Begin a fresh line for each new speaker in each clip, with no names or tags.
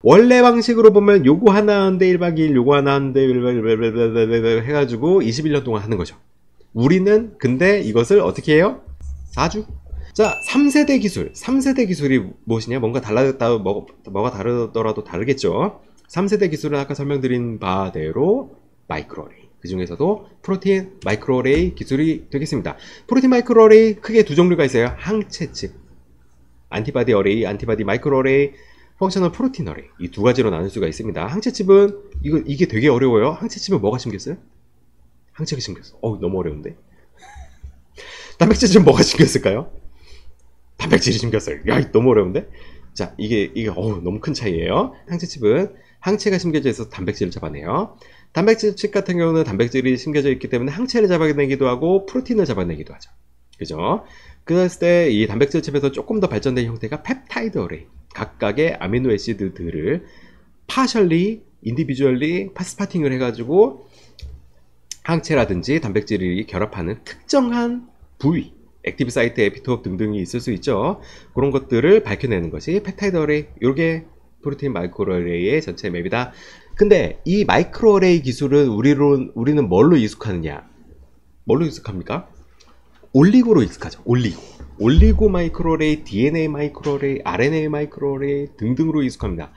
원래 방식으로 보면 요거 하나 하는데 1박 2일, 요거 하나 하는데 1박 2일 해가지고 21년 동안 하는 거죠. 우리는 근데 이것을 어떻게 해요? 4주? 자, 3세대 기술. 3세대 기술이 무엇이냐? 뭔가 뭐가 다르더라도 다르겠죠. 3세대 기술은 아까 설명드린 바대로 마이크로어레이. 그 중에서도 프로틴 마이크로어레이 기술이 되겠습니다. 프로틴 마이크로어레이 크게 두 종류가 있어요. 항체칩, 안티바디 어레이, 안티바디 마이크로어레이, 펑셔널 프로틴 어레이. 이 두 가지로 나눌 수가 있습니다. 항체칩은 이게 되게 어려워요. 항체칩은 뭐가 심겼어요? 항체가 심겼어. 너무 어려운데. 단백질은 뭐가 심겼을까요? 단백질이 심겼어요. 야, 너무 어려운데? 자, 이게 너무 큰 차이예요. 항체칩은 항체가 심겨져 있어서 단백질을 잡아내요. 단백질 칩 같은 경우는 단백질이 심겨져 있기 때문에 항체를 잡아내기도 하고 프로틴을 잡아내기도 하죠. 그죠? 그랬을 때 이 단백질 칩에서 조금 더 발전된 형태가 펩타이드 어레이. 각각의 아미노 애시드들을 파셜리, 인디비주얼리 파스파팅을 해가지고 항체라든지 단백질이 결합하는 특정한 부위, 액티브 사이트, 에피톱 등등이 있을 수 있죠. 그런 것들을 밝혀내는 것이 펩타이드 어레이. 요게 프로틴 마이크로어레이의 전체 맵이다. 근데 이 마이크로어레이 기술은 우리는 뭘로 익숙하느냐? 뭘로 익숙합니까? 올리고로 익숙하죠. 올리고 마이크로어레이, DNA 마이크로어레이, RNA 마이크로어레이 등등으로 익숙합니다.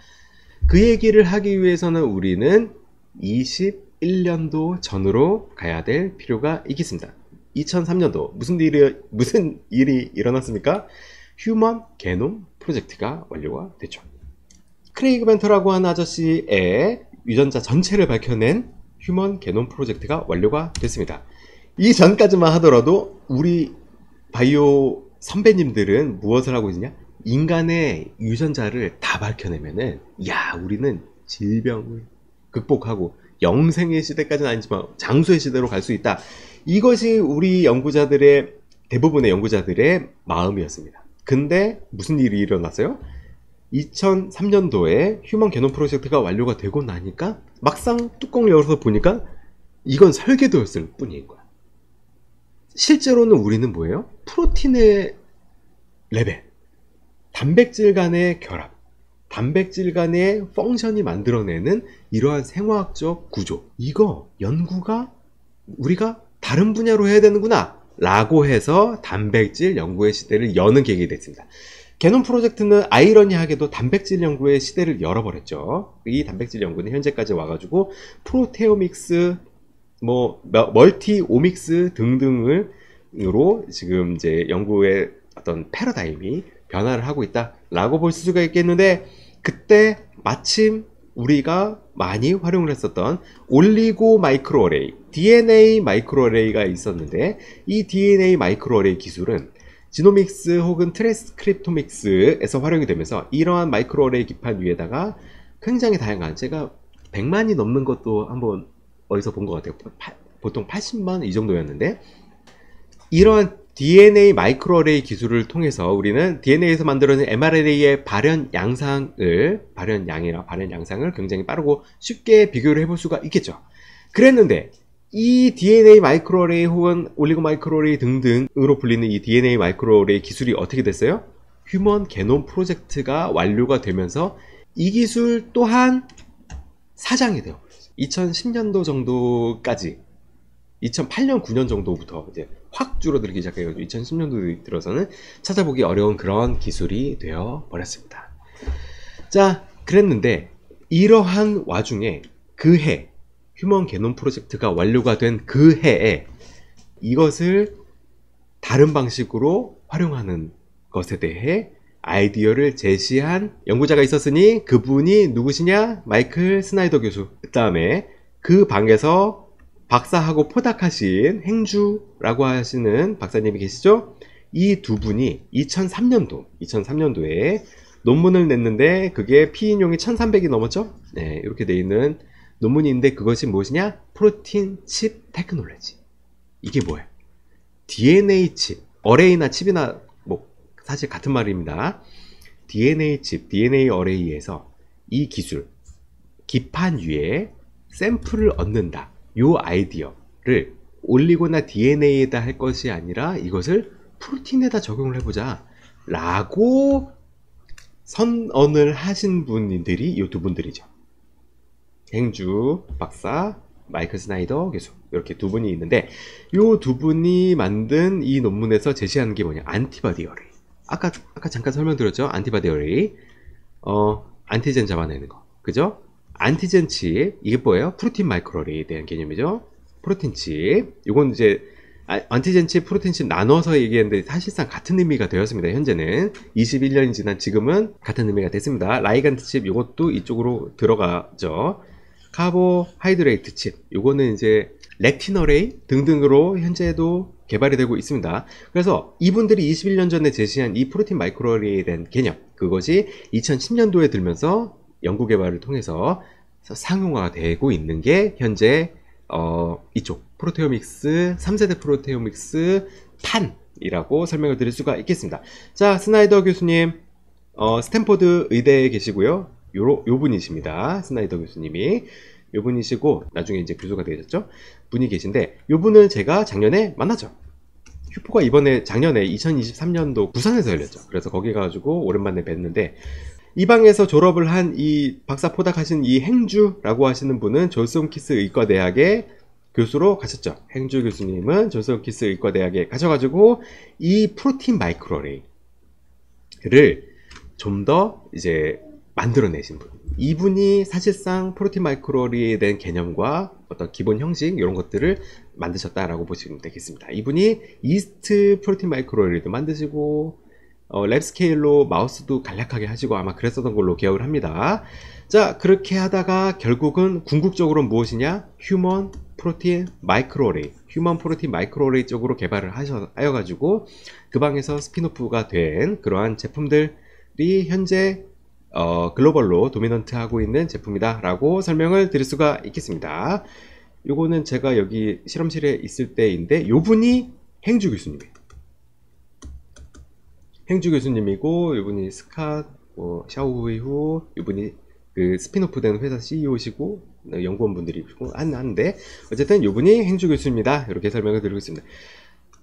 그 얘기를 하기 위해서는 우리는 21년도 전으로 가야 될 필요가 있겠습니다. 2003년도 무슨 일이 일어났습니까? 휴먼 게놈 프로젝트가 완료가 됐죠. 크레이그 벤터라고 하는 아저씨의 유전자 전체를 밝혀낸 휴먼 게놈 프로젝트가 완료가 됐습니다. 이 전까지만 하더라도 우리 바이오 선배님들은 무엇을 하고 있느냐? 인간의 유전자를 다 밝혀내면은 우리는 질병을 극복하고 영생의 시대까지는 아니지만 장수의 시대로 갈 수 있다. 이것이 우리 대부분의 연구자들의 마음이었습니다. 근데 무슨 일이 일어났어요? 2003년도에 휴먼 게놈 프로젝트가 완료가 되고 나니까 막상 뚜껑을 열어서 보니까 이건 설계도였을 뿐인 거야. 실제로는 우리는 뭐예요? 프로틴의 레벨, 단백질 간의 결합, 단백질 간의 펑션이 만들어내는 이러한 생화학적 구조, 이거 연구가 우리가 다른 분야로 해야 되는구나 라고 해서 단백질 연구의 시대를 여는 계기가 됐습니다. 게놈 프로젝트는 아이러니하게도 단백질 연구의 시대를 열어버렸죠. 이 단백질 연구는 현재까지 와가지고 프로테오믹스, 멀티오믹스 등등으로 지금 이제 연구의 어떤 패러다임이 변화를 하고 있다라고 볼 수가 있겠는데, 그때 마침 우리가 많이 활용을 했었던 올리고 마이크로어레이, DNA 마이크로어레이가 있었는데, 이 DNA 마이크로어레이 기술은 지노믹스 혹은 트랜스크립토믹스에서 활용이 되면서 이러한 마이크로어레이 기판 위에다가 굉장히 다양한, 제가 100만이 넘는 것도 한번 어디서 본 것 같아요. 보통 80만 이 정도였는데, 이러한 DNA 마이크로어레이 기술을 통해서 우리는 DNA에서 만들어낸 mRNA의 발현 양상을 굉장히 빠르고 쉽게 비교를 해볼 수가 있겠죠. 그랬는데 이 DNA 마이크로어레이 혹은 올리고 마이크로어레이 등등으로 불리는 이 DNA 마이크로어레이 기술이 어떻게 됐어요? 휴먼 게놈 프로젝트가 완료가 되면서 이 기술 또한 사장이 되어 버렸어요. 2010년도 정도까지, 2008년 9년 정도부터 이제 확 줄어들기 시작해가지고 2010년도 들어서는 찾아보기 어려운 그런 기술이 되어 버렸습니다. 자, 그랬는데 이러한 와중에 그해 휴먼 게놈 프로젝트가 완료가 된 그 해에 이것을 다른 방식으로 활용하는 것에 대해 아이디어를 제시한 연구자가 있었으니 그분이 누구시냐? 마이클 스나이더 교수. 그 다음에 그 방에서 박사하고 포닥하신 행주라고 하시는 박사님이 계시죠? 이 두 분이 2003년도에 논문을 냈는데 그게 피인용이 1300이 넘었죠? 네, 이렇게 돼 있는 논문이 있는데 그것이 무엇이냐? 프로틴 칩 테크놀로지. 이게 뭐예요? DNA 칩, 어레이나 칩이나 사실 같은 말입니다. DNA 칩, DNA 어레이에서 이 기술, 기판 위에 샘플을 얻는다. 요 아이디어를 올리고나 DNA에다 할 것이 아니라 이것을 프로틴에다 적용을 해보자 라고 선언을 하신 분들이 이 두 분들이죠. 행주 박사, 마이클 스나이더 교수, 이렇게 두 분이 있는데, 이 두 분이 만든 이 논문에서 제시하는 게 뭐냐, 안티바디 어레이. 아까 잠깐 설명드렸죠. 안티바디 어레이. 안티젠 잡아내는 거, 그죠? 안티젠 칩, 이게 뭐예요? 프로틴 마이크로 어레이에 대한 개념이죠. 프로틴 칩. 이건 이제 안티젠 칩, 프로틴 칩 나눠서 얘기했는데 사실상 같은 의미가 되었습니다. 현재는 21년이 지난 지금은 같은 의미가 됐습니다. 라이간트 칩, 이것도 이쪽으로 들어가죠. 카보하이드레이트 칩, 요거는 이제 렉틴 어레이 등등으로 현재도 개발이 되고 있습니다. 그래서 이분들이 21년 전에 제시한 이 프로틴 마이크로 어레이에 대한 개념, 그것이 2010년도에 들면서 연구 개발을 통해서 상용화가 되고 있는 게 현재 이쪽 프로테오믹스 3세대 프로테오믹스 판이라고 설명을 드릴 수가 있겠습니다. 자, 스나이더 교수님 스탠포드 의대에 계시고요. 요 분이십니다. 스나이더 교수님이 요 분이시고 나중에 이제 교수가 되셨죠. 분이 계신데, 요 분은 제가 작년에 만났죠. 휴포가 이번에 작년에 2023년도 부산에서 열렸죠. 그래서 거기 가가지고 오랜만에 뵀는데, 이 방에서 졸업을 한 이 박사 포닥하신 이 행주라고 하시는 분은 존스 홈키스 의과대학의 교수로 가셨죠. 행주 교수님은 존스 홈키스 의과대학에 가셔가지고 이 프로틴 마이크로레이를 좀 더 이제 만들어내신 분. 이분이 사실상 프로틴 마이크로어레이에 대한 개념과 어떤 기본 형식 이런 것들을 만드셨다라고 보시면 되겠습니다. 이분이 이스트 프로틴 마이크로어레이도 만드시고 랩 스케일로 마우스도 간략하게 하시고 아마 그랬었던 걸로 기억을 합니다. 자, 그렇게 하다가 결국은 궁극적으로 무엇이냐? 휴먼 프로틴 마이크로어레이, 휴먼 프로틴 마이크로어레이 쪽으로 개발을 하여가지고 그 방에서 스피노프가 된 그러한 제품들이 현재 글로벌로 도미넌트 하고 있는 제품이다 라고 설명을 드릴 수가 있겠습니다. 요거는 제가 여기 실험실에 있을 때인데, 요 분이 행주 교수님이에요. 행주 교수님이고, 요 분이 스캇, 샤오후이후, 요 분이 그 스피노프 된 회사 CEO시고 연구원분들이시고 하는데, 어쨌든 요 분이 행주 교수입니다. 이렇게 설명을 드리고 있습니다.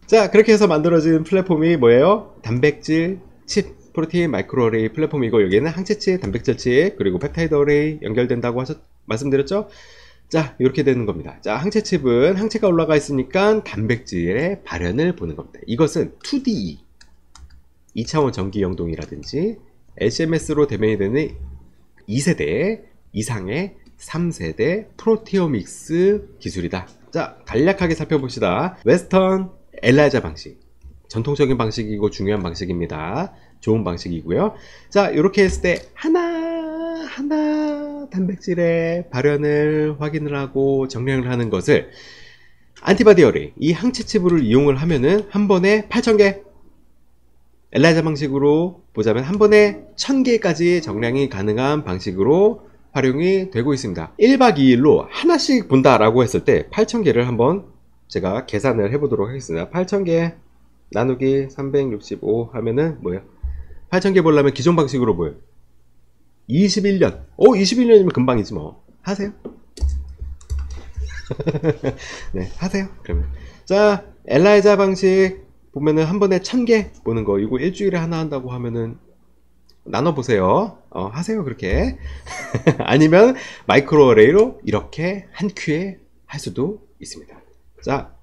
자, 그렇게 해서 만들어진 플랫폼이 뭐예요? 단백질 칩 프로틴 마이크로 어레이 플랫폼이고, 여기에는 항체칩, 단백질 칩, 그리고 펩타이드 어레이 연결된다고 말씀드렸죠? 자, 이렇게 되는 겁니다. 자, 항체칩은 항체가 올라가 있으니까 단백질의 발현을 보는 겁니다. 이것은 2DE, 2차원 전기 영동이라든지 LCMS로 대면이 되는 2세대 이상의 3세대 프로티오믹스 기술이다. 자, 간략하게 살펴봅시다. 웨스턴 엘라이자 방식, 전통적인 방식이고 중요한 방식입니다. 좋은 방식이고요. 자, 이렇게 했을 때 하나하나 단백질의 발현을 확인을 하고 정량을 하는 것을 안티바디 어레이, 이 항체칩을 이용을 하면은 한 번에 8,000개, 엘라이자 방식으로 보자면 한 번에 1,000개까지 정량이 가능한 방식으로 활용이 되고 있습니다. 1박 2일로 하나씩 본다라고 했을 때 8,000개를 한번 제가 계산을 해보도록 하겠습니다. 8,000개 나누기 365 하면은 뭐예요? 8,000개 보려면 기존 방식으로 뭐예요? 21년. 21년이면 금방이지 뭐. 하세요. 네, 하세요. 그러면. 자, 엘라이자 방식 보면은 한 번에 1,000개 보는 거. 이거 일주일에 하나 한다고 하면은 나눠보세요. 하세요. 그렇게. 아니면 마이크로 어레이로 이렇게 한 큐에 할 수도 있습니다. 자,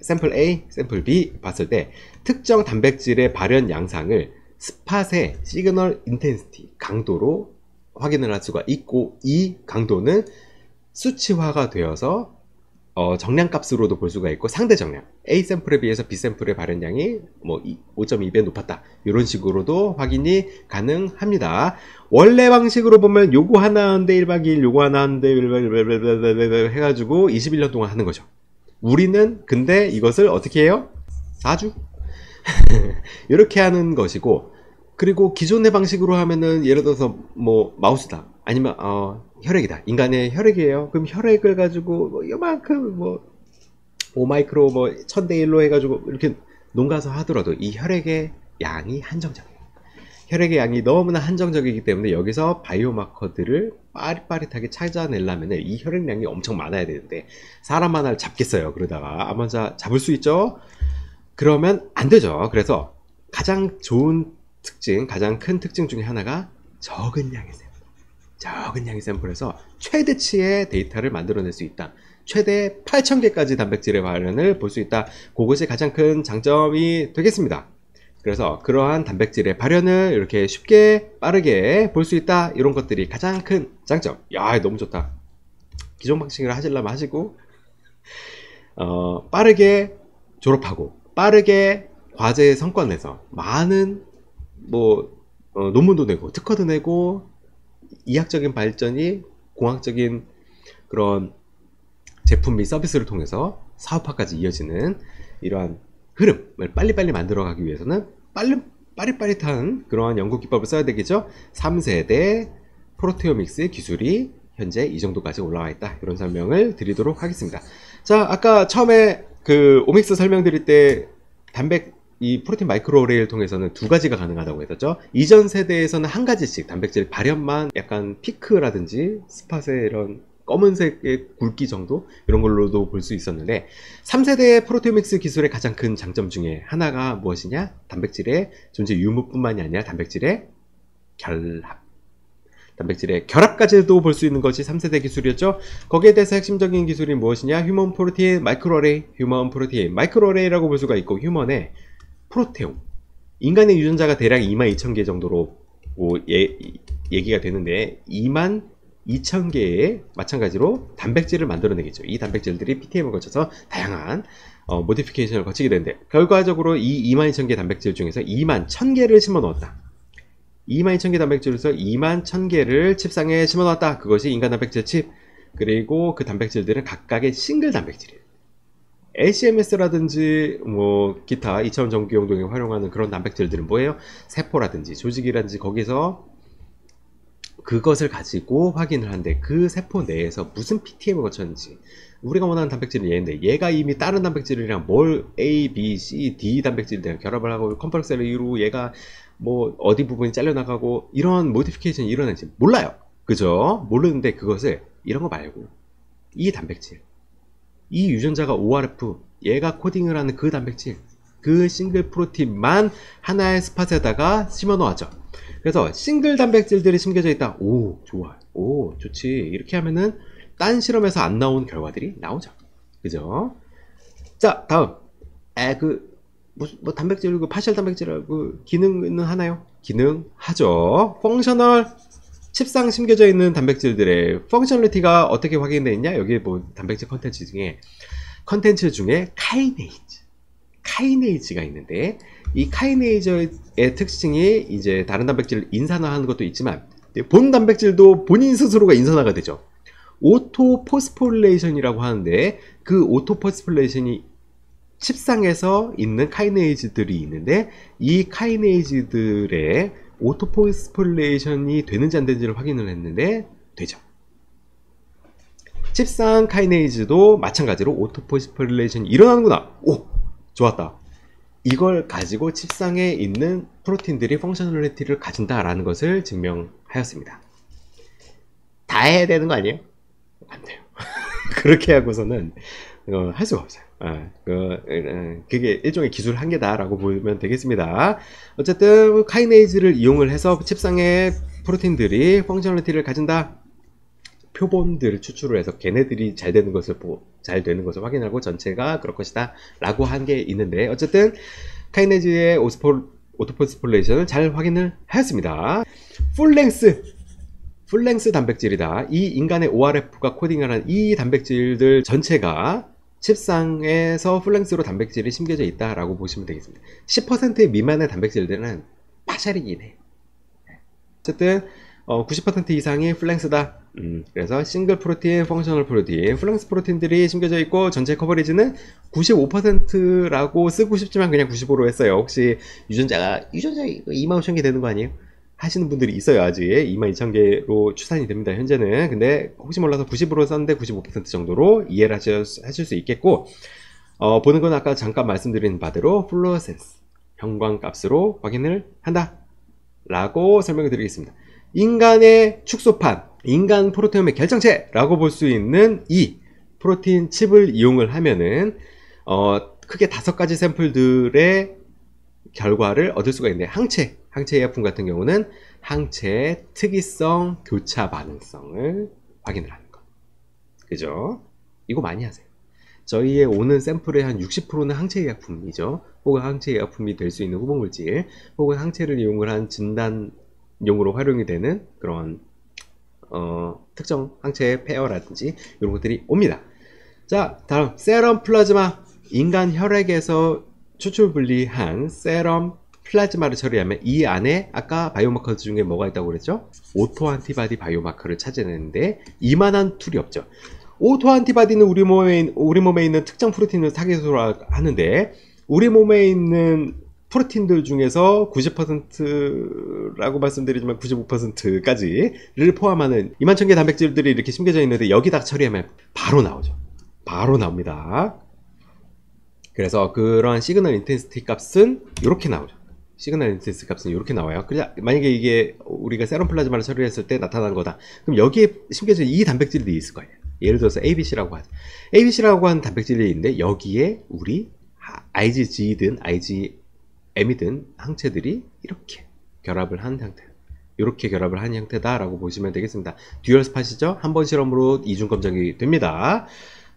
샘플 A, 샘플 B 봤을 때 특정 단백질의 발현 양상을 스팟의 시그널 인텐시티, 강도로 확인을 할 수가 있고, 이 강도는 수치화가 되어서 정량값으로도 볼 수가 있고, 상대 정량, A 샘플에 비해서 B 샘플의 발현량이 뭐 5.2배 높았다, 이런 식으로도 확인이 가능합니다. 원래 방식으로 보면 요거 하나 하는데 1박 2일, 요거 하나 하는데 1박 2일 해가지고 21년 동안 하는 거죠. 우리는 근데 이것을 어떻게 해요? 4주? 이렇게 하는 것이고, 그리고 기존의 방식으로 하면은 예를 들어서 뭐 마우스다, 아니면 혈액이다, 인간의 혈액이에요. 그럼 혈액을 가지고 뭐 요만큼 뭐 5마이크로 뭐 1000대1로 해가지고 이렇게 농가서 하더라도 이 혈액의 양이 한정적이에요. 혈액의 양이 너무나 한정적이기 때문에 여기서 바이오마커들을 빠릿빠릿하게 찾아내려면 이 혈액량이 엄청 많아야 되는데 사람 하나를 잡겠어요. 그러다가 아마 잡을 수 있죠? 그러면 안 되죠. 그래서 가장 좋은 특징, 가장 큰 특징 중에 하나가 적은 양의 샘플에서 최대치의 데이터를 만들어낼 수 있다. 최대 8,000개까지 단백질의 발현을 볼 수 있다. 그것이 가장 큰 장점이 되겠습니다. 그래서 그러한 단백질의 발현을 이렇게 쉽게 빠르게 볼 수 있다. 이런 것들이 가장 큰 장점. 야, 너무 좋다. 기존 방식으로 하시려면 하시고 빠르게 졸업하고 빠르게 과제 성과 내서 많은 논문도 내고 특허도 내고 이학적인 발전이 공학적인 그런 제품 및 서비스를 통해서 사업화까지 이어지는 이러한 흐름을 빨리빨리 만들어가기 위해서는 빠릿빠릿한 그러한 연구 기법을 써야 되겠죠. 3세대 프로테오믹스 기술이 현재 이 정도까지 올라와 있다. 이런 설명을 드리도록 하겠습니다. 자, 아까 처음에 그 오믹스 설명드릴 때 이 프로틴 마이크로어레이를 통해서는 두 가지가 가능하다고 했었죠. 이전 세대에서는 한 가지씩 단백질 발현만 약간 피크라든지 스팟의 이런 검은색의 굵기 정도 이런 걸로도 볼 수 있었는데 3세대 프로테오믹스 기술의 가장 큰 장점 중에 하나가 무엇이냐? 단백질의 존재 유무뿐만이 아니라 단백질의 결합까지도 볼 수 있는 것이 3세대 기술이었죠. 거기에 대해서 핵심적인 기술이 무엇이냐? 휴먼 프로틴 마이크로어레이, 휴먼 프로틴 마이크로어레이라고 볼 수가 있고 휴먼의 프로테옴, 인간의 유전자가 대략 22,000개 정도로 얘기가 되는데 22,000개의 마찬가지로 단백질을 만들어내겠죠. 이 단백질들이 PTM을 거쳐서 다양한 모디피케이션을 거치게 되는데 결과적으로 이 22,000개 단백질 중에서 21,000개를 심어 넣었다. 22,000개 단백질에서 21,000개를 칩상에 심어 넣었다. 그것이 인간 단백질 칩. 그리고 그 단백질들은 각각의 싱글 단백질이에요. LCMS라든지 기타 2차원 전기용도에 활용하는 그런 단백질들은 뭐예요? 세포라든지 조직이라든지 거기서 그것을 가지고 확인을 하는데 그 세포 내에서 무슨 PTM을 거쳤는지 우리가 원하는 단백질은 얘인데 얘가 이미 다른 단백질이랑 A, B, C, D 단백질이랑 결합을 하고 컴플렉스를 이루고 얘가 어디 부분이 잘려나가고 이런 모디피케이션이 일어나는지 몰라요. 그죠? 모르는데 그것을 이런 거 말고 이 단백질 이 유전자가 ORF 얘가 코딩을 하는 그 단백질 그 싱글 프로틴만 하나의 스팟에다가 심어 놓았죠. 그래서 싱글 단백질들이 심겨져 있다. 오, 좋아. 오, 좋지. 이렇게 하면은 딴 실험에서 안 나온 결과들이 나오죠. 그죠? 자, 다음. 단백질, 파셜 단백질, 기능은 하나요? 기능하죠. 펑셔널, 칩상 심겨져 있는 단백질들의 펑셔널리티가 어떻게 확인되어 있냐? 여기 단백질 컨텐츠 중에 카이네이즈가 있는데, 이 카이네이즈의 특징이 이제 다른 단백질을 인산화하는 것도 있지만, 본 단백질도 본인 스스로가 인산화가 되죠. 오토포스포릴레이션이라고 하는데, 그 오토포스포릴레이션이 칩상에서 있는 카이네이즈들이 있는데 이 카이네이즈들의 오토포스포릴레이션이 되는지 안 되는지를 확인을 했는데 되죠. 칩상 카이네이즈도 마찬가지로 오토포스포릴레이션이 일어나는구나. 오, 좋았다. 이걸 가지고 칩상에 있는 프로틴들이 펑셔널리티를 가진다라는 것을 증명하였습니다. 다 해야 되는 거 아니에요? 안 돼요. 그렇게 하고서는 할 수가 없어요. 그게 일종의 기술 한계다라고 보면 되겠습니다. 어쨌든 카이네이즈를 이용을 해서 칩상의 프로틴들이 펑셔널리티를 가진다. 표본들을 추출을 해서 걔네들이 잘 되는 것을 확인하고 전체가 그럴 것이다 라고 한 게 있는데 어쨌든 카이네이즈의 오토포스포릴레이션을 잘 확인을 하였습니다. 풀랭스 단백질이다. 이 인간의 ORF가 코딩하는 이 단백질들 전체가 칩상에서 풀랭스로 단백질이 심겨져 있다라고 보시면 되겠습니다. 10% 미만의 단백질들은 파샬이긴 해. 어쨌든 90% 이상이 풀랭스다. 그래서 싱글 프로틴, 펑셔널 프로틴, 풀랭스 프로틴들이 심겨져 있고 전체 커버리지는 95%라고 쓰고 싶지만 그냥 95로 했어요. 혹시 유전자 25,000개 되는 거 아니에요? 하시는 분들이 있어요. 아직 22,000개로 추산이 됩니다. 현재는. 근데 혹시 몰라서 90으로 썼는데 95% 정도로 이해를 하실 수 있겠고 보는 건 아까 잠깐 말씀드린 바대로 플루어센스 형광값으로 확인을 한다 라고 설명을 드리겠습니다. 인간의 축소판, 인간 프로테옴의 결정체 라고 볼 수 있는 이 프로틴 칩을 이용을 하면은 크게 5가지 샘플들의 결과를 얻을 수가 있는데 항체 예약품 같은 경우는 항체의 특이성, 교차 반응성을 확인을 하는 거. 그죠? 이거 많이 하세요. 저희의 오는 샘플의 한 60%는 항체 의약품이죠. 혹은 항체 의약품이 될 수 있는 후보물질, 혹은 항체를 이용을 한 진단용으로 활용이 되는 그런 특정 항체의 페어라든지 이런 것들이 옵니다. 자, 다음 세럼 플라즈마. 인간 혈액에서 추출 분리한 세럼 플라즈마를 처리하면 이 안에 아까 바이오마커 중에 뭐가 있다고 그랬죠? 오토 안티바디 바이오마커를 찾아내는데 이만한 툴이 없죠. 오토 안티바디는 우리 몸에 있는 특정 프로틴을 타겟으로 하는데, 우리 몸에 있는 프로틴들 중에서 90%라고 말씀드리지만 95%까지를 포함하는 21,000개 단백질들이 이렇게 심겨져 있는데, 여기다 처리하면 바로 나오죠. 바로 나옵니다. 그래서 그러한 시그널 인텐시티 값은 이렇게 나오죠. 시그널 인텐시티 값은 이렇게 나와요. 그냥 만약에 이게 우리가 세럼 플라즈마를 처리했을 때 나타난 거다, 그럼 여기에 심겨져 이 단백질들이 있을 거예요. 예를 들어서 ABC라고 하죠. ABC라고 하는 단백질이 있는데, 여기에 우리 IgG든 IgM이든 항체들이 이렇게 결합을 한 상태, 이렇게 결합을 한 형태다라고 보시면 되겠습니다. 듀얼 스팟이죠. 한 번 실험으로 이중 검증이 됩니다.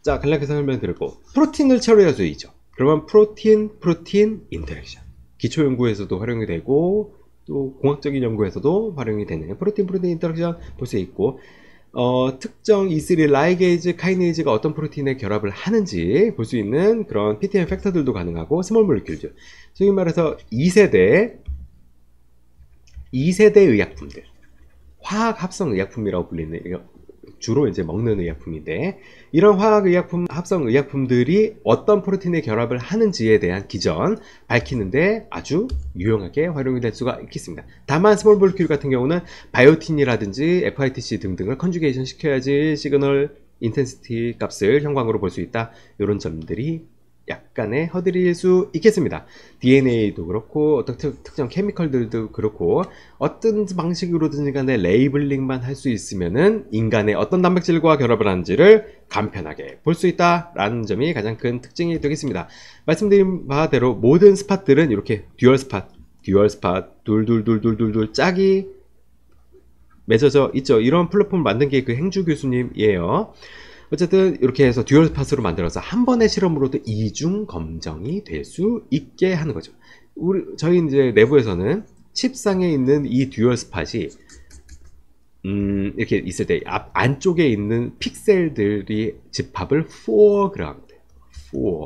자, 간략하게 설명드렸고, 프로틴을 처리할 수 있죠. 그러면 프로틴 인터랙션, 기초 연구에서도 활용이 되고 또 공학적인 연구에서도 활용이 되는 프로틴 인터랙션 볼 수 있고, 특정 E3 라이게이즈 카이네이즈가 어떤 프로틴에 결합을 하는지 볼 수 있는 그런 PTM 팩터들도 가능하고, 스몰 몰리큘즈, 소위 말해서 2세대 의약품들, 화학 합성 의약품이라고 불리는, 주로 이제 먹는 의약품인데, 이런 화학 의약품, 합성 의약품들이 어떤 프로틴에 결합을 하는지에 대한 기전 밝히는데 아주 유용하게 활용이 될 수가 있겠습니다. 다만 스몰 몰리큘 같은 경우는 바이오틴이라든지 FITC 등등을 컨주게이션 시켜야지 시그널 인텐시티 값을 형광으로 볼 수 있다, 이런 점들이 약간의 허들일 수 있겠습니다. DNA도 그렇고 어떤 특정 케미컬들도 그렇고, 어떤 방식으로든지 간에 레이블링만 할 수 있으면은 인간의 어떤 단백질과 결합을 하는지를 간편하게 볼 수 있다라는 점이 가장 큰 특징이 되겠습니다. 말씀드린 바대로 모든 스팟들은 이렇게 듀얼 스팟 둘 짝이 맺어져 있죠. 이런 플랫폼을 만든 게 그 행주 교수님이에요. 어쨌든 이렇게 해서 듀얼 스팟으로 만들어서 한 번의 실험으로도 이중 검정이 될 수 있게 하는 거죠. 저희 이제 내부에서는 칩상에 있는 이 듀얼 스팟이 이렇게 있을 때 안쪽에 있는 픽셀들이 집합을 포어그라운드,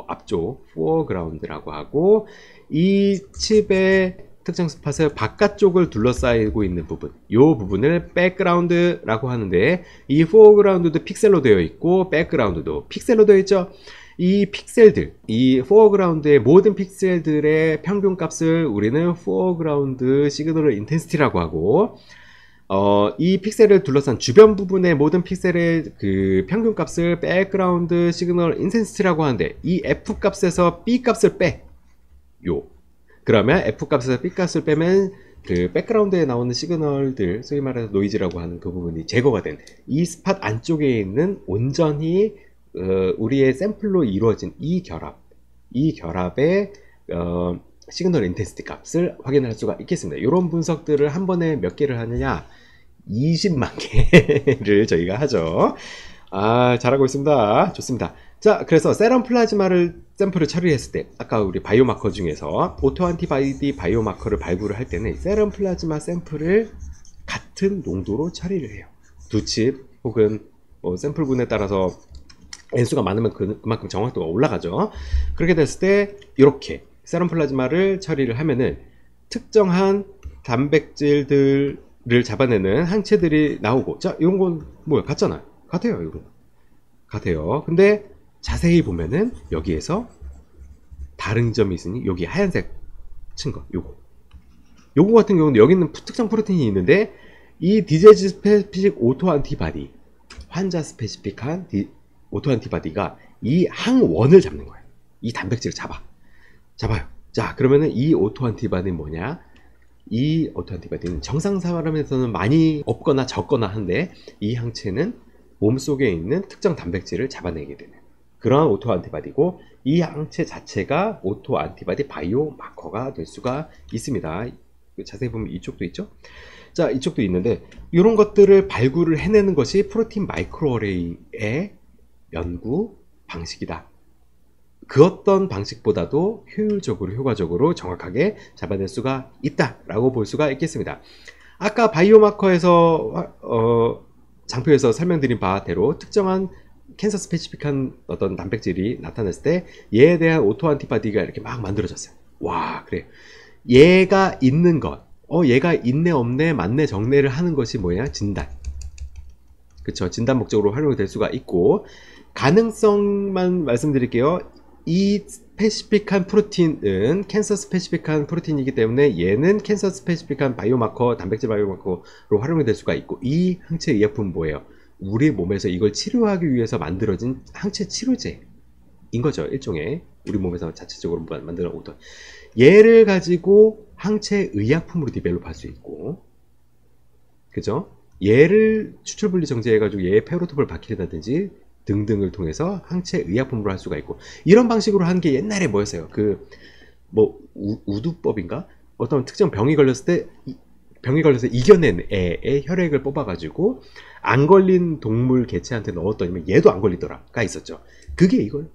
앞쪽 포어그라운드라고 하고, 이 칩의 특정 스팟의 바깥쪽을 둘러싸이고 있는 부분, 이 부분을 백그라운드라고 하는데, 이 포어그라운드도 픽셀로 되어 있고 백그라운드도 픽셀로 되어 있죠. 이 픽셀들, 이 포어그라운드의 모든 픽셀들의 평균 값을 우리는 포어그라운드 시그널 인텐시티라고 하고, 이 픽셀을 둘러싼 주변 부분의 모든 픽셀의 그 평균 값을 백그라운드 시그널 인텐시티라고 하는데, 이 F 값에서 B 값을 그러면 F 값에서 B 값을 빼면 그 백그라운드에 나오는 시그널들, 소위 말해서 노이즈라고 하는 그 부분이 제거가 된, 이 스팟 안쪽에 있는 온전히 우리의 샘플로 이루어진 이 결합의 시그널 인텐시티 값을 확인할 수가 있겠습니다. 이런 분석들을 한 번에 몇 개를 하느냐? 20만 개를 저희가 하죠. 잘하고 있습니다. 좋습니다. 자, 그래서 세럼 플라즈마를 샘플을 처리했을 때, 아까 우리 바이오마커 중에서 오토 안티바디 바이오마커를 발굴을 할 때는 세럼 플라즈마 샘플을 같은 농도로 처리를 해요. 두 칩 혹은 샘플분에 따라서 N수가 많으면 그만큼 정확도가 올라가죠. 그렇게 됐을 때 이렇게 세럼 플라즈마를 처리를 하면은 특정한 단백질들을 잡아내는 항체들이 나오고, 자, 이런 건 뭐야? 같잖아요. 같아요. 이거 같아요. 근데 자세히 보면은 여기에서 다른 점이 있으니, 여기 하얀색 친 거, 요거 같은 경우는 여기 있는 특정 프로틴이 있는데, 이 디제즈 스페시픽 오토 안티바디, 환자 스페시픽한 오토 안티바디가 이 항원을 잡는 거예요. 이 단백질을 잡아요. 자, 그러면은 이 오토 안티바디는 뭐냐? 이 오토 안티바디는 정상 사람에서는 많이 없거나 적거나 한데, 이 항체는 몸속에 있는 특정 단백질을 잡아내게 되는 그러한 오토 안티바디고, 이 항체 자체가 오토 안티바디 바이오 마커가 될 수가 있습니다. 자세히 보면 이쪽도 있죠. 자, 이쪽도 있는데 이런 것들을 발굴을 해내는 것이 프로틴 마이크로어레이의 연구 방식이다. 그 어떤 방식보다도 효율적으로 효과적으로 정확하게 잡아낼 수가 있다라고 볼 수가 있겠습니다. 아까 바이오마커에서 장표에서 설명드린 바대로 특정한 캔서 스페시픽한 어떤 단백질이 나타났을 때 얘에 대한 오토 안티바디가 이렇게 막 만들어졌어요. 와, 그래. 얘가 있는 것, 얘가 있네 없네 맞네 정네를 하는 것이 뭐냐? 진단. 그쵸? 진단 목적으로 활용이 될 수가 있고, 가능성만 말씀드릴게요. 이 스페시픽한 프로틴은 캔서 스페시픽한 프로틴이기 때문에 얘는 캔서 스페시픽한 바이오마커, 단백질 바이오마커로 활용이 될 수가 있고, 이 항체 의약품은 뭐예요? 우리 몸에서 이걸 치료하기 위해서 만들어진 항체 치료제인 거죠. 일종의 우리 몸에서 자체적으로 만드는 오토. 얘를 가지고 항체 의약품으로 디벨롭할 수 있고, 그죠? 얘를 추출분리 정제해 가지고 얘의 페로토프를 박히다든지 등등을 통해서 항체 의약품으로 할 수가 있고, 이런 방식으로 하는 게 옛날에 뭐였어요? 우두법인가? 어떤 특정 병이 걸려서 이겨낸 애의 혈액을 뽑아가지고 안 걸린 동물 개체한테 넣었더니 얘도 안 걸리더라가 있었죠. 그게 이거예요.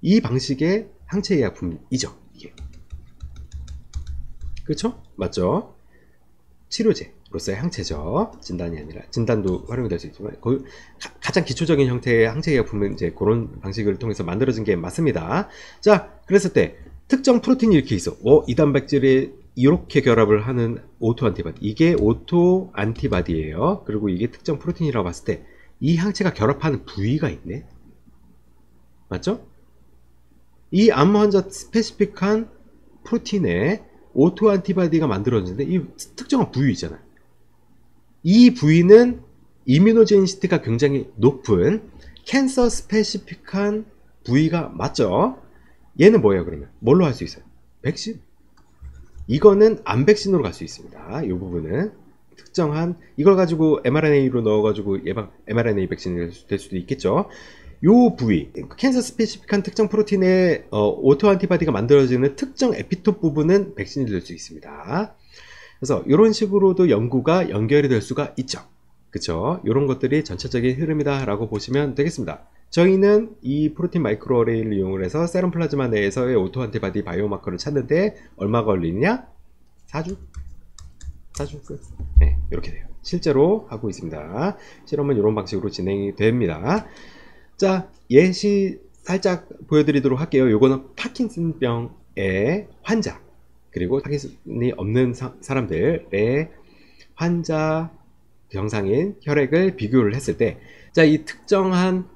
이 방식의 항체 의약품이죠. 이게. 그렇죠? 맞죠? 치료제로서의 항체죠. 진단이 아니라, 진단도 활용이 될 수 있지만 가장 기초적인 형태의 항체 의약품은 이제 그런 방식을 통해서 만들어진 게 맞습니다. 자, 그랬을 때 특정 프로틴이 이렇게 있어. 이 단백질이 이렇게 결합을 하는 오토 안티바디, 이게 오토 안티바디예요. 그리고 이게 특정 프로틴이라고 봤을 때 이 항체가 결합하는 부위가 있네. 맞죠? 이 암 환자 스페시픽한 프로틴에 오토 안티바디가 만들어지는데 이 특정한 부위 있잖아요. 이 부위는 이뮤노제니시티가 굉장히 높은 캔서 스페시픽한 부위가 맞죠? 얘는 뭐예요? 그러면 뭘로 할 수 있어요? 백신. 이거는 암 백신으로 갈 수 있습니다. 이 부분은 특정한, 이걸 가지고 mRNA로 넣어가지고 mRNA 백신이 될 수도 있겠죠. 요 부위, 캔서 스페시픽한 특정 프로틴의 오토 안티바디가 만들어지는 특정 에피톱 부분은 백신이 될 수 있습니다. 그래서 이런 식으로도 연구가 연결이 될 수가 있죠. 그쵸? 이런 것들이 전체적인 흐름이다 라고 보시면 되겠습니다. 저희는 이 프로틴 마이크로어레이를 이용을 해서 세럼 플라즈마 내에서의 오토 안티바디 바이오마커를 찾는데 얼마 걸리느냐? 4주 끝. 네, 이렇게 돼요. 실제로 하고 있습니다. 실험은 이런 방식으로 진행이 됩니다. 자, 예시 살짝 보여드리도록 할게요. 요거는 파킨슨병의 환자, 그리고 파킨슨이 없는 사람들의 환자 정상인 혈액을 비교를 했을 때, 자, 이 특정한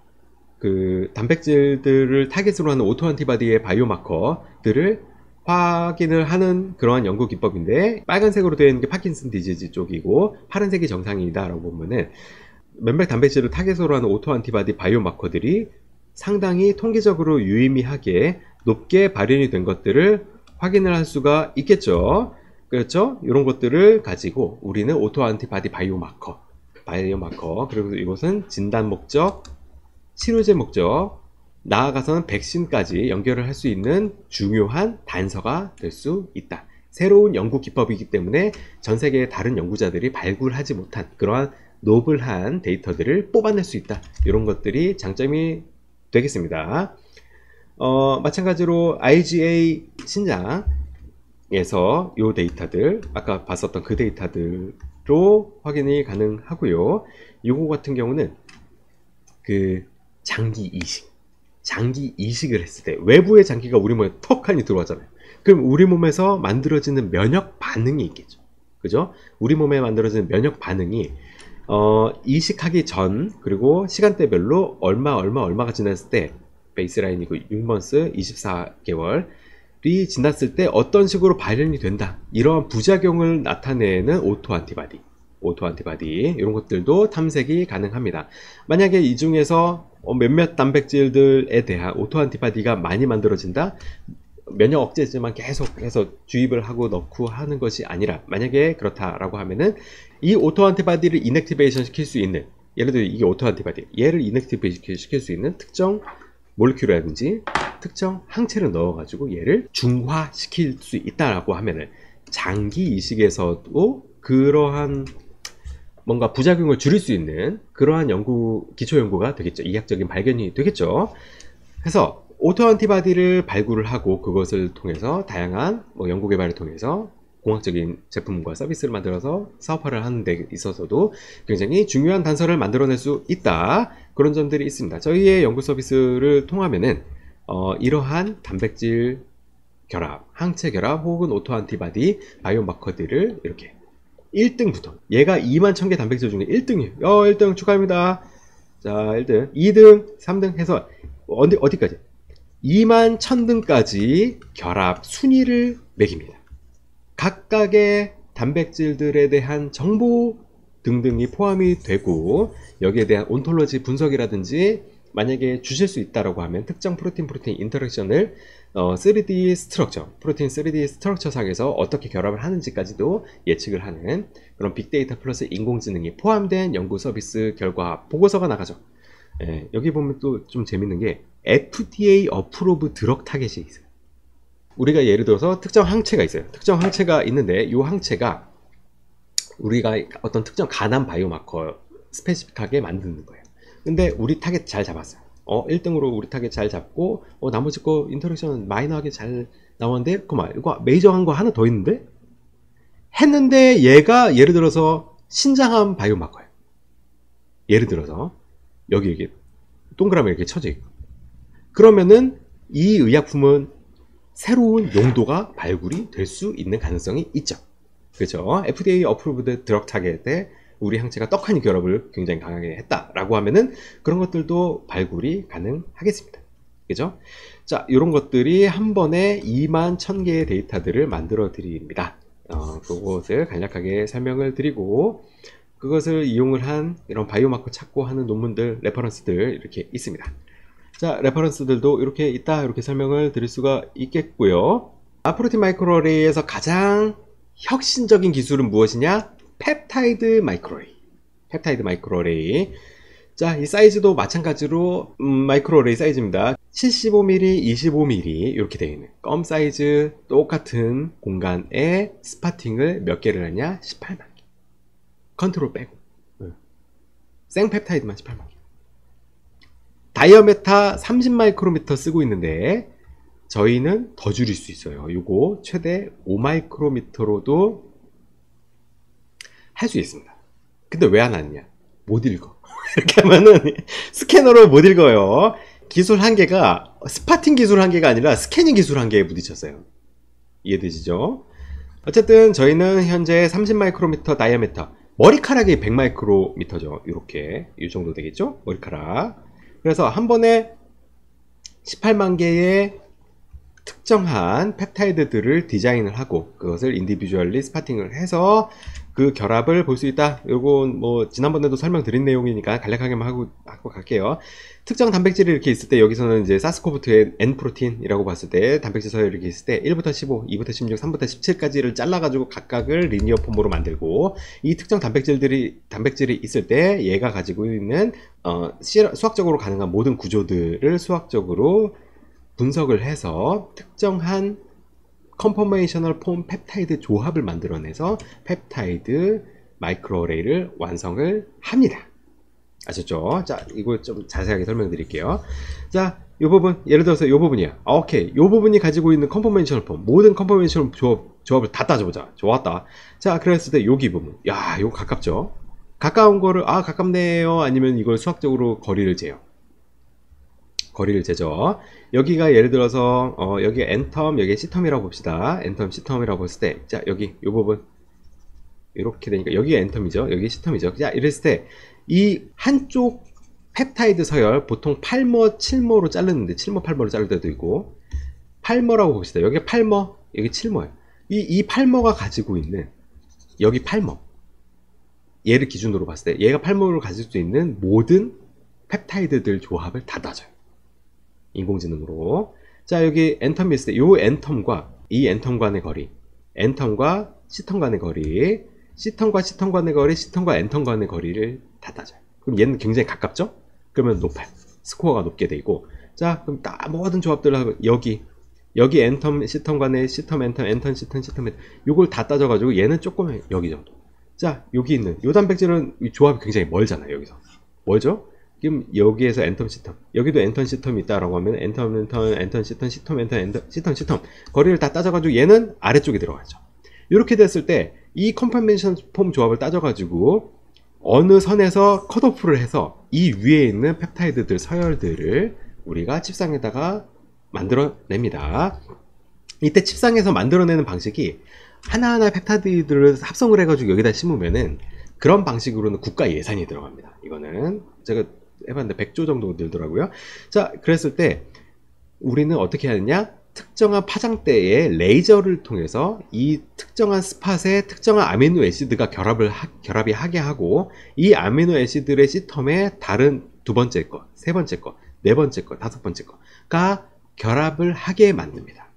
그 단백질들을 타겟으로 하는 오토 안티바디의 바이오마커들을 확인을 하는 그러한 연구 기법인데, 빨간색으로 되어 있는 게 파킨슨 디지즈 쪽이고 파란색이 정상이다 라고 보면은 면백 단백질을 타겟으로 하는 오토 안티바디 바이오마커들이 상당히 통계적으로 유의미하게 높게 발현이 된 것들을 확인을 할 수가 있겠죠. 그렇죠? 이런 것들을 가지고 우리는 오토 안티바디 바이오마커, 그리고 이것은 진단 목적, 치료제 목적, 나아가서는 백신까지 연결을 할 수 있는 중요한 단서가 될 수 있다. 새로운 연구 기법이기 때문에 전 세계의 다른 연구자들이 발굴하지 못한 그러한 노블한 데이터들을 뽑아낼 수 있다. 이런 것들이 장점이 되겠습니다. 마찬가지로 IGA 신장에서 이 데이터들, 아까 봤었던 그 데이터들로 확인이 가능하고요. 이거 같은 경우는 그 장기 이식을 했을 때 외부의 장기가 우리 몸에 턱하니 들어왔잖아요. 그럼 우리 몸에서 만들어지는 면역 반응이 있겠죠. 그죠? 우리 몸에 만들어지는 면역 반응이 이식하기 전, 그리고 시간대별로 얼마가 지났을 때, 베이스라인이고 6months 24개월이 지났을 때 어떤 식으로 발현이 된다. 이러한 부작용을 나타내는 오토 안티바디 이런 것들도 탐색이 가능합니다. 만약에 이 중에서 몇몇 단백질들에 대한 오토 안티바디가 많이 만들어진다, 면역 억제제만 계속해서 주입을 하고 넣고 하는 것이 아니라, 만약에 그렇다라고 하면은 이 오토 안티바디를 이넥티베이션 시킬 수 있는, 예를 들어 이게 오토 안티바디, 얘를 이넥티베이션 시킬 수 있는 특정 몰큐라든지 특정 항체를 넣어가지고 얘를 중화시킬 수 있다라고 하면은 장기 이식에서도 그러한 뭔가 부작용을 줄일 수 있는 그러한 기초 연구가 되겠죠. 이학적인 발견이 되겠죠. 그래서 오토 안티바디를 발굴을 하고 그것을 통해서 다양한 연구 개발을 통해서 공학적인 제품과 서비스를 만들어서 사업화를 하는 데 있어서도 굉장히 중요한 단서를 만들어낼 수 있다. 그런 점들이 있습니다. 저희의 연구 서비스를 통하면은 이러한 단백질 결합, 항체 결합 혹은 오토 안티바디 바이오마커들을 이렇게 1등부터, 얘가 21,000개 단백질 중에 1등이에요. 1등 축하합니다. 자, 1등, 2등, 3등 해서 어디까지? 21,000등까지 결합 순위를 매깁니다. 각각의 단백질들에 대한 정보 등등이 포함이 되고 여기에 대한 온톨로지 분석이라든지 만약에 주실 수 있다라고 하면 특정 프로틴 인터랙션을 3D 스트럭처, 프로틴 3D 스트럭처 상에서 어떻게 결합을 하는지까지도 예측을 하는 그런 빅데이터 플러스 인공지능이 포함된 연구 서비스 결과 보고서가 나가죠. 여기 보면 또 좀 재밌는 게 FDA 어프로브 드럭 타겟이 있어요. 우리가 예를 들어서 특정 항체가 있어요. 특정 항체가 있는데 이 항체가 우리가 어떤 특정 간암 바이오마커 스페시픽하게 만드는 거예요. 근데 우리 타겟 잘 잡았어요. 1등으로 우리 타겟 잘 잡고 나머지 거 인터랙션 마이너하게 잘 나왔는데 그만 이거 메이저한 거 하나 더 있는데 했는데 얘가 예를 들어서 신장암 바이오마커예요. 예를 들어서 여기 동그라미 이렇게 쳐져 있고 그러면은 이 의약품은 새로운 용도가 발굴이 될 수 있는 가능성이 있죠. 그렇죠? FDA 어프로브드 드럭 타겟에 우리 항체가 떡하니 결합을 굉장히 강하게 했다라고 하면은 그런 것들도 발굴이 가능하겠습니다. 그죠? 자, 이런 것들이 한 번에 21,000개의 데이터들을 만들어 드립니다. 그것을 간략하게 설명을 드리고 그것을 이용을 한 이런 바이오마커 찾고 하는 논문들, 레퍼런스들 이렇게 있습니다. 자, 레퍼런스들도 이렇게 있다 이렇게 설명을 드릴 수가 있겠고요. 프로틴 마이크로어레이에서 가장 혁신적인 기술은 무엇이냐? 펩타이드 마이크로어레이. 펩타이드 마이크로어레이. 자, 이 사이즈도 마찬가지로 마이크로어레이 사이즈입니다. 75mm, 25mm 이렇게 되어 있는 껌 사이즈 똑같은 공간에 스파팅을 몇 개를 하냐? 18만 개. 컨트롤 빼고. 생펩타이드만 18만 개. 다이어메타 30마이크로미터 쓰고 있는데 저희는 더 줄일 수 있어요. 이거 최대 5마이크로미터로도 할 수 있습니다. 근데 왜 안 하느냐? 못 읽어. 이렇게 하면은 스캐너로 못 읽어요. 기술 한계가 스파팅 기술 한계가 아니라 스캐닝 기술 한계에 부딪혔어요. 이해되시죠? 어쨌든 저희는 현재 30마이크로미터 다이아메터, 머리카락이 100마이크로미터죠. 이렇게 이 정도 되겠죠? 머리카락. 그래서 한 번에 18만 개의 특정한 펩타이드들을 디자인을 하고 그것을 인디비주얼리 스파팅을 해서 그 결합을 볼 수 있다. 요건 뭐 지난번에도 설명드린 내용이니까 간략하게만 하고 갈게요. 특정 단백질이 이렇게 있을 때 여기서는 이제 사스코브2의 N 프로틴이라고 봤을 때 단백질 서열 이렇게 있을 때 1부터 15, 2부터 16, 3부터 17까지를 잘라가지고 각각을 리니어 폼으로 만들고 이 특정 단백질이 있을 때 얘가 가지고 있는 수학적으로 가능한 모든 구조들을 수학적으로 분석을 해서 특정한 컨포메이셔널 폼 펩타이드 조합을 만들어내서 펩타이드 마이크로어레이를 완성을 합니다. 아셨죠? 자, 이거 좀 자세하게 설명드릴게요. 자, 이 부분, 예를 들어서 이 부분이야. 오케이. 이 부분이 가지고 있는 컨포메이셔널 폼, 모든 컨포메이셔널 조합을 다 따져보자. 좋았다. 자, 그랬을 때 여기 부분. 야, 이거 가깝죠? 가까운 거를, 가깝네요. 아니면 이걸 수학적으로 거리를 재요. 거리를 재죠. 여기가 예를 들어서 여기 N텀, 여기 C텀이라고 봅시다. N텀, C텀이라고 했을 때, 자, 여기 이 부분 이렇게 되니까 여기가 N텀이죠. 여기 C텀이죠. 자, 이랬을 때 이 한쪽 펩타이드 서열 보통 8머, 7머로 자르는데 7머, 8머로 자를 때도 있고 8머라고 봅시다. 여기 8머, 여기 7머예요. 이 8머가 가지고 있는 여기 8머 얘를 기준으로 봤을 때 얘가 8머를 가질 수 있는 모든 펩타이드들 조합을 다 따져요. 인공지능으로. 자, 여기 N텀이 있을 때 이 N텀과 이 N텀 간의 거리, N텀과 C텀 간의 거리, C텀과 C텀 간의 거리, C텀과 N텀 간의 거리를 다 따져요. 그럼 얘는 굉장히 가깝죠? 그러면 높아요. 스코어가 높게 되고. 자, 그럼 딱 모든 조합들을 하면 여기 N텀, C텀 간의 C텀, N텀, N텀, C텀, C텀, 요걸 다 따져가지고 얘는 조금 여기 정도. 자, 여기 있는 요 단백질은 이 조합이 굉장히 멀잖아요. 여기서 뭐죠? 지금 여기에서 엔텀 시텀, 여기도 엔턴 시텀이 있다라고 하면 엔턴 시텀, 시텀 엔턴, 시텀 시텀 거리를 다 따져가지고 얘는 아래쪽에 들어가죠. 이렇게 됐을 때 이 컨퍼메이션 폼 조합을 따져가지고 어느 선에서 컷오프를 해서 이 위에 있는 펩타이드들 서열들을 우리가 칩상에다가 만들어냅니다. 이때 칩상에서 만들어내는 방식이 하나하나 펩타이드들을 합성을 해가지고 여기다 심으면은 그런 방식으로는 국가 예산이 들어갑니다. 이거는 제가 해봤는데 100조 정도 들더라고요. 자, 그랬을 때 우리는 어떻게 하느냐? 특정한 파장대에 레이저를 통해서 이 특정한 스팟에 특정한 아미노 애시드가 결합이 하게 하고 이 아미노 애시드의 시텀에 다른 두 번째 거, 세 번째 거, 네 번째 거, 다섯 번째 거가 결합을 하게 만듭니다.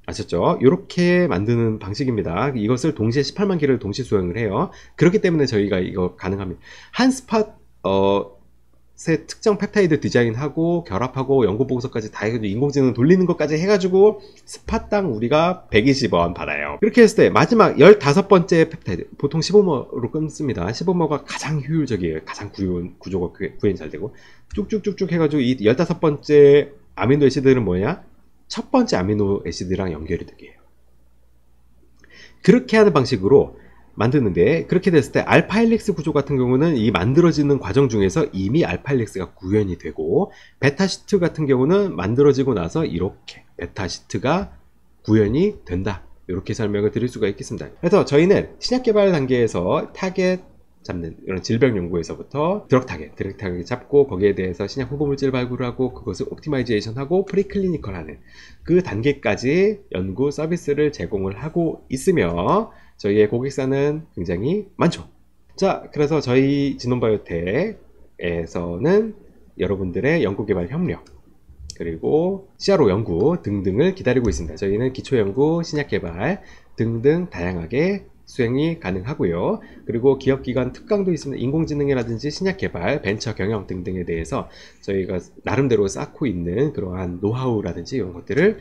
아셨죠? 이렇게 만드는 방식입니다. 이것을 동시에 18만 개를 동시 수행을 해요. 그렇기 때문에 저희가 이거 가능합니다. 한 스팟 새 특정 펩타이드 디자인하고 결합하고 연구 보고서까지 다 해가지고 인공지능 돌리는 것까지 해가지고 스팟당 우리가 120원 받아요. 이렇게 했을 때 마지막 15번째 펩타이드, 보통 15머로 끊습니다. 15머가 가장 효율적이에요. 가장 구조가 구현이 잘 되고 쭉쭉쭉쭉 해가지고 이 15번째 아미노 애시드는 뭐냐? 첫 번째 아미노 애시드랑 연결이 되게 해요. 그렇게 하는 방식으로 만드는데, 그렇게 됐을 때 알파 헬릭스 구조 같은 경우는 이 만들어지는 과정 중에서 이미 알파 헬릭스가 구현이 되고, 베타 시트 같은 경우는 만들어지고 나서 이렇게 베타 시트가 구현이 된다, 이렇게 설명을 드릴 수가 있겠습니다. 그래서 저희는 신약 개발 단계에서 타겟 잡는 이런 질병 연구에서부터 드럭 타겟 잡고 거기에 대해서 신약 후보물질 발굴하고 그것을 옵티마이제이션하고 프리클리니컬 하는 그 단계까지 연구 서비스를 제공을 하고 있으며 저희의 고객사는 굉장히 많죠. 자, 그래서 저희 지논바이오텍에서는 여러분들의 연구개발 협력 그리고 CRO 연구 등등을 기다리고 있습니다. 저희는 기초연구, 신약개발 등등 다양하게 수행이 가능하고요. 그리고 기업기관 특강도 있습니다. 인공지능이라든지 신약개발, 벤처 경영 등등에 대해서 저희가 나름대로 쌓고 있는 그러한 노하우라든지 이런 것들을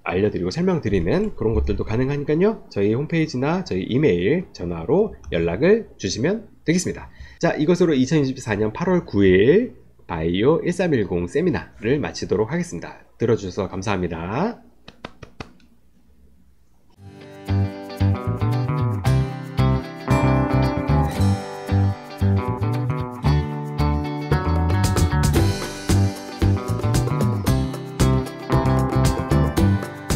알려드리고 설명드리는 그런 것들도 가능하니까요. 저희 홈페이지나 저희 이메일, 전화로 연락을 주시면 되겠습니다. 자, 이것으로 2024년 8월 9일 바이오 1310 세미나를 마치도록 하겠습니다. 들어주셔서 감사합니다.